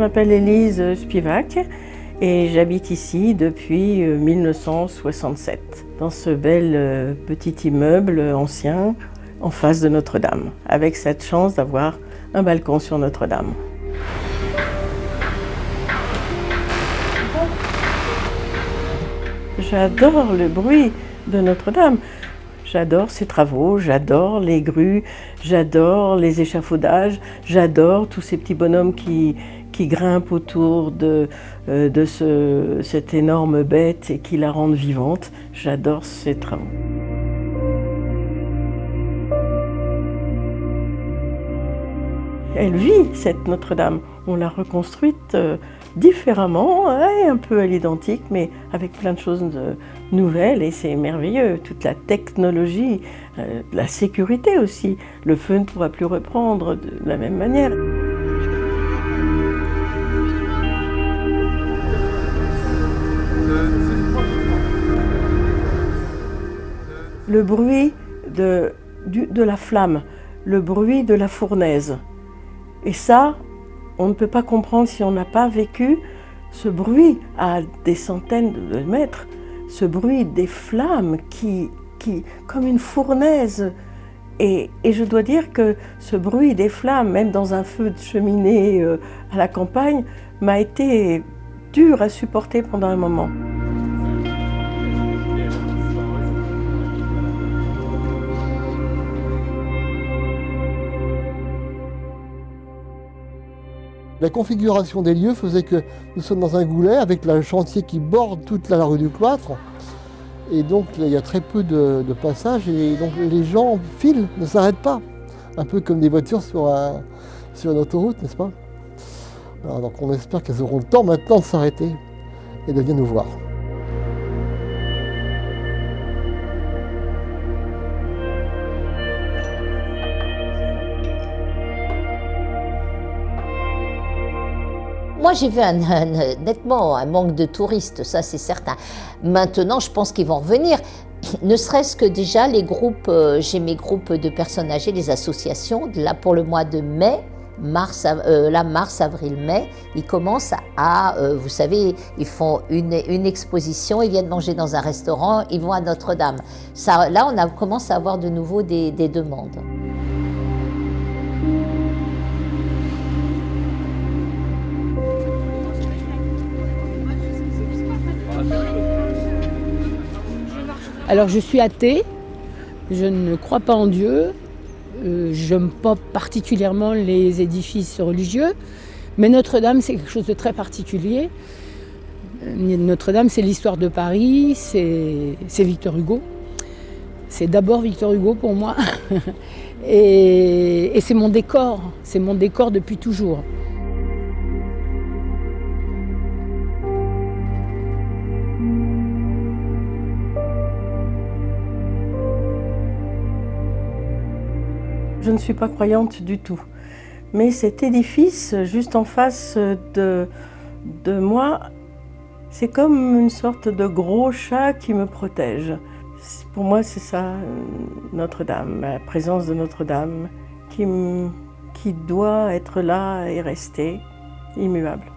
m'appelle Élise Spivak et j'habite ici depuis 1967, dans ce bel petit immeuble ancien en face de Notre-Dame, avec cette chance d'avoir un balcon sur Notre-Dame. J'adore le bruit de Notre-Dame. J'adore ses travaux, j'adore les grues, j'adore les échafaudages, j'adore tous ces petits bonhommes qui grimpent autour de cette énorme bête et qui la rendent vivante. J'adore ces travaux. Elle vit, cette Notre-Dame. On l'a reconstruite différemment, un peu à l'identique, mais avec plein de choses nouvelles et c'est merveilleux. Toute la technologie, la sécurité aussi. Le feu ne pourra plus reprendre de la même manière. Le bruit de la flamme, le bruit de la fournaise. Et ça, on ne peut pas comprendre si on n'a pas vécu ce bruit à des centaines de mètres, ce bruit des flammes qui comme une fournaise. Et je dois dire que ce bruit des flammes, même dans un feu de cheminée à la campagne, m'a été dur à supporter pendant un moment. La configuration des lieux faisait que nous sommes dans un goulet avec le chantier qui borde toute la rue du Cloître. Et donc il y a très peu de passages et donc les gens filent, ne s'arrêtent pas. Un peu comme des voitures sur une autoroute, n'est-ce pas? Alors, donc on espère qu'elles auront le temps maintenant de s'arrêter et de venir nous voir. Moi, j'ai vu nettement un manque de touristes, ça c'est certain. Maintenant, je pense qu'ils vont revenir. Ne serait-ce que déjà les groupes, j'ai mes groupes de personnes âgées, les associations, là pour le mois de mai, mars, avril, mai, ils commencent vous savez, ils font une exposition, ils viennent manger dans un restaurant, ils vont à Notre-Dame. Là, on commence à avoir de nouveau des demandes. Alors je suis athée, je ne crois pas en Dieu, je n'aime pas particulièrement les édifices religieux, mais Notre-Dame c'est quelque chose de très particulier. Notre-Dame c'est l'histoire de Paris, c'est Victor Hugo. C'est d'abord Victor Hugo pour moi et c'est mon décor depuis toujours. Je ne suis pas croyante du tout, mais cet édifice juste en face de moi, c'est comme une sorte de gros chat qui me protège. Pour moi, c'est ça, Notre-Dame, la présence de Notre-Dame qui doit être là et rester immuable.